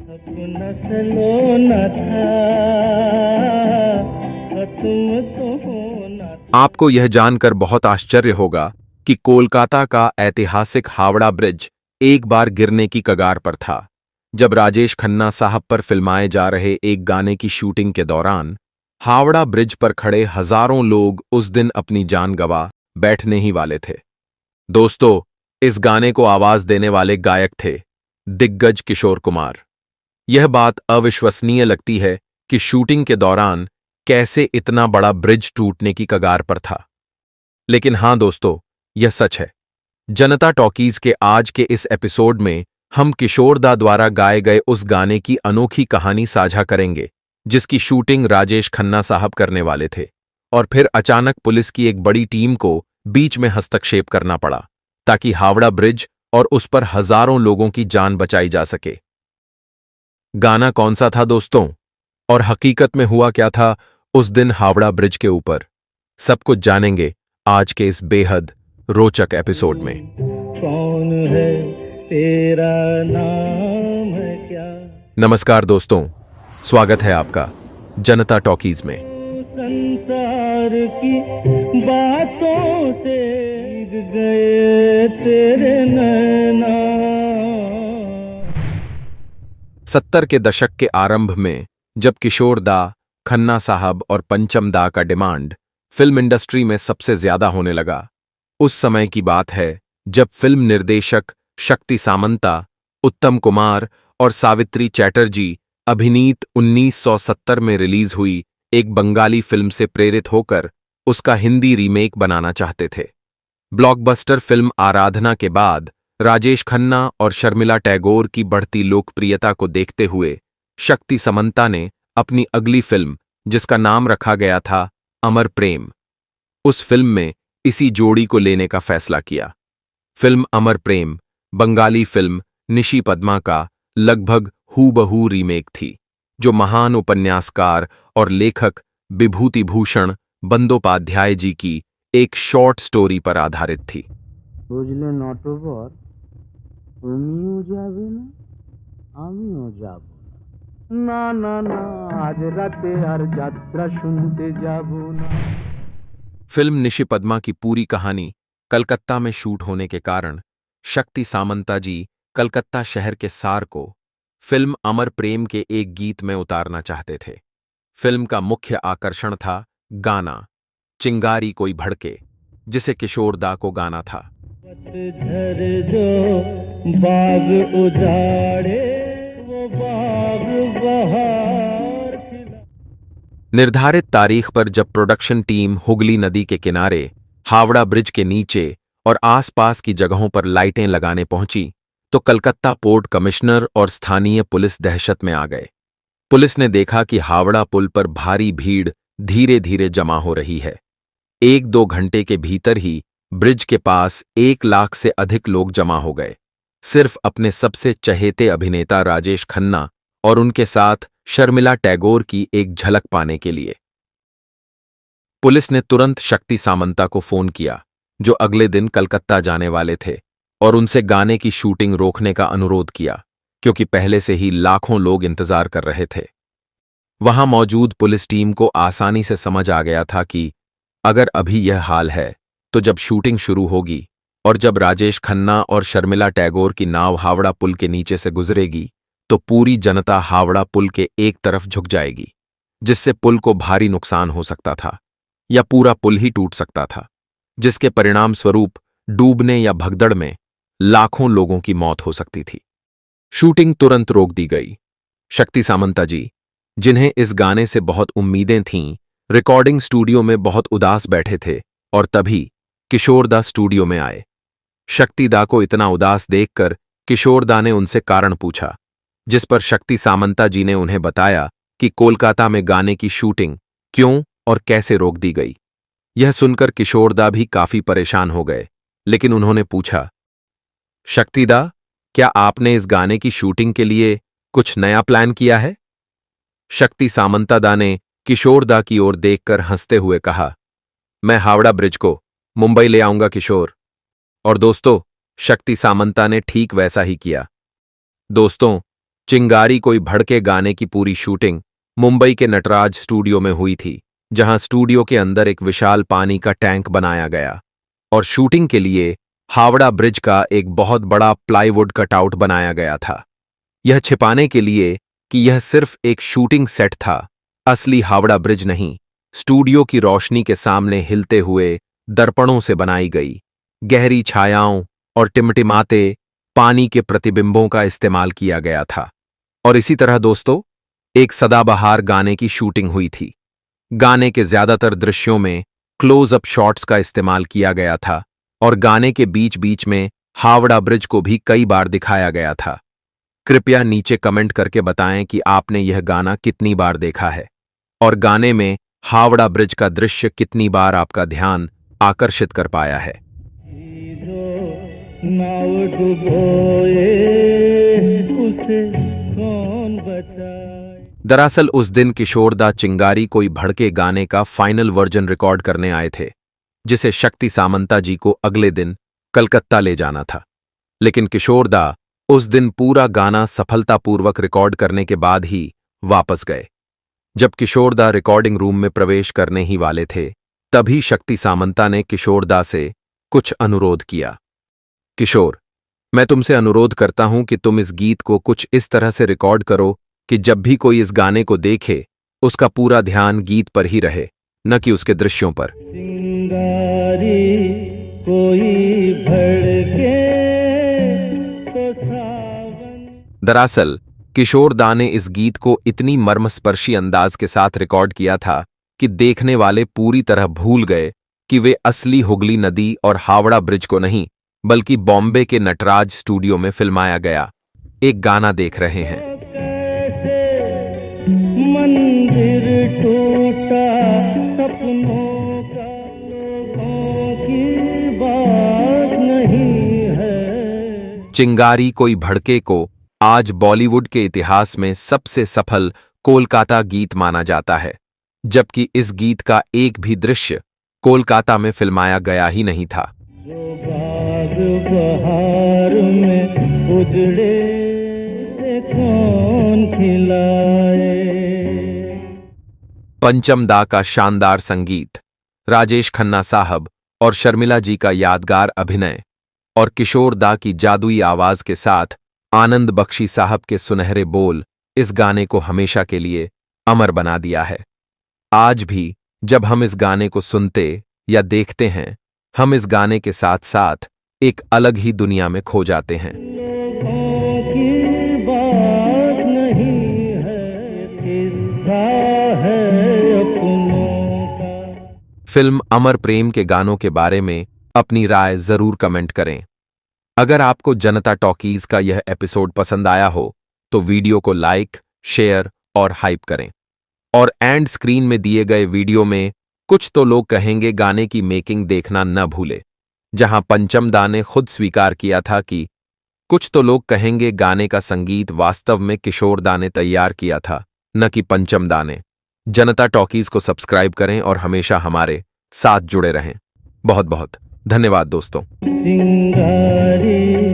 अपना सलो न था, खत्म तो होना था। आपको यह जानकर बहुत आश्चर्य होगा कि कोलकाता का ऐतिहासिक हावड़ा ब्रिज एक बार गिरने की कगार पर था, जब राजेश खन्ना साहब पर फिल्माए जा रहे एक गाने की शूटिंग के दौरान हावड़ा ब्रिज पर खड़े हजारों लोग उस दिन अपनी जान गंवा बैठने ही वाले थे। दोस्तों, इस गाने को आवाज देने वाले गायक थे दिग्गज किशोर कुमार। यह बात अविश्वसनीय लगती है कि शूटिंग के दौरान कैसे इतना बड़ा ब्रिज टूटने की कगार पर था। लेकिन हां दोस्तों, यह सच है। जनता टॉकीज के आज के इस एपिसोड में हम किशोरदा द्वारा गाए गए उस गाने की अनोखी कहानी साझा करेंगे, जिसकी शूटिंग राजेश खन्ना साहब करने वाले थे, और फिर अचानक पुलिस की एक बड़ी टीम को बीच में हस्तक्षेप करना पड़ा ताकि हावड़ा ब्रिज और उस पर हजारों लोगों की जान बचाई जा सके। गाना कौन सा था दोस्तों, और हकीकत में हुआ क्या था उस दिन हावड़ा ब्रिज के ऊपर, सब कुछ जानेंगे आज के इस बेहद रोचक एपिसोड में। कौन है तेरा, नाम है क्या? नमस्कार दोस्तों, स्वागत है आपका जनता टॉकीज में। संसार की बातों से भीग गए तेरे नैना। 70 के दशक के आरंभ में जब किशोर दा, खन्ना साहब और पंचम दा का डिमांड फिल्म इंडस्ट्री में सबसे ज्यादा होने लगा, उस समय की बात है जब फिल्म निर्देशक शक्ति सामंता, उत्तम कुमार और सावित्री चैटर्जी अभिनीत 1970 में रिलीज हुई एक बंगाली फिल्म से प्रेरित होकर उसका हिंदी रीमेक बनाना चाहते थे। ब्लॉकबस्टर फिल्म आराधना के बाद राजेश खन्ना और शर्मिला टैगोर की बढ़ती लोकप्रियता को देखते हुए शक्ति समंता ने अपनी अगली फिल्म, जिसका नाम रखा गया था अमर प्रेम, उस फिल्म में इसी जोड़ी को लेने का फैसला किया। फिल्म अमर प्रेम बंगाली फिल्म निशी पद्मा का लगभग हूबहू रीमेक थी, जो महान उपन्यासकार और लेखक विभूति भूषण बंदोपाध्याय जी की एक शॉर्ट स्टोरी पर आधारित थी। বুঝলে নটবর, তুমিও যাবে না, আমিও যাব না, না না না, আজ রাতে আর যাত্রা শুনতে যাব না। फिल्म निशी पद्मा की पूरी कहानी कलकत्ता में शूट होने के कारण शक्ति सामंता जी कलकत्ता शहर के सार को फिल्म अमर प्रेम के एक गीत में उतारना चाहते थे। फिल्म का मुख्य आकर्षण था गाना चिंगारी कोई भड़के, जिसे किशोरदा को गाना था। पतझर जो बाग उजाड़े, वो बाग बहार खिला। निर्धारित तारीख पर जब प्रोडक्शन टीम हुगली नदी के किनारे हावड़ा ब्रिज के नीचे और आसपास की जगहों पर लाइटें लगाने पहुंची, तो कलकत्ता पोर्ट कमिश्नर और स्थानीय पुलिस दहशत में आ गए। पुलिस ने देखा कि हावड़ा पुल पर भारी भीड़ धीरे धीरे जमा हो रही है। 1-2 घंटे के भीतर ही ब्रिज के पास 1 लाख से अधिक लोग जमा हो गए, सिर्फ अपने सबसे चहेते अभिनेता राजेश खन्ना और उनके साथ शर्मिला टैगोर की एक झलक पाने के लिए। पुलिस ने तुरंत शक्ति सामंता को फोन किया, जो अगले दिन कलकत्ता जाने वाले थे, और उनसे गाने की शूटिंग रोकने का अनुरोध किया, क्योंकि पहले से ही लाखों लोग इंतजार कर रहे थे। वहां मौजूद पुलिस टीम को आसानी से समझ आ गया था कि अगर अभी यह हाल है, तो जब शूटिंग शुरू होगी और जब राजेश खन्ना और शर्मिला टैगोर की नाव हावड़ा पुल के नीचे से गुजरेगी, तो पूरी जनता हावड़ा पुल के एक तरफ झुक जाएगी, जिससे पुल को भारी नुकसान हो सकता था या पूरा पुल ही टूट सकता था, जिसके परिणाम स्वरूप डूबने या भगदड़ में लाखों लोगों की मौत हो सकती थी। शूटिंग तुरंत रोक दी गई। शक्ति सामंता जी, जिन्हें इस गाने से बहुत उम्मीदें थीं, रिकॉर्डिंग स्टूडियो में बहुत उदास बैठे थे, और तभी किशोरदा स्टूडियो में आए। शक्तिदा को इतना उदास देखकर किशोरदा ने उनसे कारण पूछा, जिस पर शक्ति सामंता जी ने उन्हें बताया कि कोलकाता में गाने की शूटिंग क्यों और कैसे रोक दी गई। यह सुनकर किशोरदा भी काफी परेशान हो गए, लेकिन उन्होंने पूछा, शक्तिदा, क्या आपने इस गाने की शूटिंग के लिए कुछ नया प्लान किया है? शक्ति सामंतादा ने किशोरदा की ओर देखकर हंसते हुए कहा, मैं हावड़ा ब्रिज को मुंबई ले आऊंगा किशोर। और दोस्तों, शक्ति सामंता ने ठीक वैसा ही किया। दोस्तों, चिंगारी कोई भड़के गाने की पूरी शूटिंग मुंबई के नटराज स्टूडियो में हुई थी, जहां स्टूडियो के अंदर एक विशाल पानी का टैंक बनाया गया और शूटिंग के लिए हावड़ा ब्रिज का एक बहुत बड़ा प्लाईवुड कटआउट बनाया गया था। यह छिपाने के लिए कि यह सिर्फ एक शूटिंग सेट था, असली हावड़ा ब्रिज नहीं, स्टूडियो की रोशनी के सामने हिलते हुए दर्पणों से बनाई गई गहरी छायाओं और टिमटिमाते पानी के प्रतिबिंबों का इस्तेमाल किया गया था। और इसी तरह दोस्तों, एक सदाबहार गाने की शूटिंग हुई थी। गाने के ज्यादातर दृश्यों में क्लोज-अप शॉट्स का इस्तेमाल किया गया था और गाने के बीच बीच में हावड़ा ब्रिज को भी कई बार दिखाया गया था। कृपया नीचे कमेंट करके बताएं कि आपने यह गाना कितनी बार देखा है और गाने में हावड़ा ब्रिज का दृश्य कितनी बार आपका ध्यान आकर्षित कर पाया है। नाव डुबोए उसे कौन बचाए। दरअसल उस दिन किशोरदा चिंगारी कोई भड़के गाने का फाइनल वर्जन रिकॉर्ड करने आए थे, जिसे शक्ति सामंता जी को अगले दिन कलकत्ता ले जाना था। लेकिन किशोरदा उस दिन पूरा गाना सफलतापूर्वक रिकॉर्ड करने के बाद ही वापस गए। जब किशोरदा रिकॉर्डिंग रूम में प्रवेश करने ही वाले थे, तभी शक्ति सामंता ने किशोरदा से कुछ अनुरोध किया। किशोर, मैं तुमसे अनुरोध करता हूं कि तुम इस गीत को कुछ इस तरह से रिकॉर्ड करो कि जब भी कोई इस गाने को देखे, उसका पूरा ध्यान गीत पर ही रहे, न कि उसके दृश्यों पर। चिंगारी कोई भड़के तो सावन। दरअसल किशोरदा ने इस गीत को इतनी मर्मस्पर्शी अंदाज के साथ रिकॉर्ड किया था कि देखने वाले पूरी तरह भूल गए कि वे असली हुगली नदी और हावड़ा ब्रिज को नहीं, बल्कि बॉम्बे के नटराज स्टूडियो में फिल्माया गया एक गाना देख रहे हैं। मंदिर टूटा सपनों का, लोगों की बात नहीं है। चिंगारी कोई भड़के को आज बॉलीवुड के इतिहास में सबसे सफल कोलकाता गीत माना जाता है, जबकि इस गीत का एक भी दृश्य कोलकाता में फिल्माया गया ही नहीं था। जो बाग बहार में उजड़े से कौन खिलाए। पंचम दा का शानदार संगीत, राजेश खन्ना साहब और शर्मिला जी का यादगार अभिनय और किशोर दा की जादुई आवाज के साथ आनंद बख्शी साहब के सुनहरे बोल इस गाने को हमेशा के लिए अमर बना दिया है। आज भी जब हम इस गाने को सुनते या देखते हैं, हम इस गाने के साथ साथ एक अलग ही दुनिया में खो जाते हैं। लोगों की बात नहीं है, किस्सा है अपनों का। फिल्म अमर प्रेम के गानों के बारे में अपनी राय जरूर कमेंट करें। अगर आपको जनता टॉकीज का यह एपिसोड पसंद आया हो तो वीडियो को लाइक, शेयर और हाइप करें। और एंड स्क्रीन में दिए गए वीडियो में कुछ तो लोग कहेंगे गाने की मेकिंग देखना न भूले, जहां पंचम दा ने खुद स्वीकार किया था कि कुछ तो लोग कहेंगे गाने का संगीत वास्तव में किशोर दा ने तैयार किया था, न कि पंचम दा ने। जनता टॉकीज को सब्सक्राइब करें और हमेशा हमारे साथ जुड़े रहें। बहुत बहुत धन्यवाद दोस्तों। चिंगारी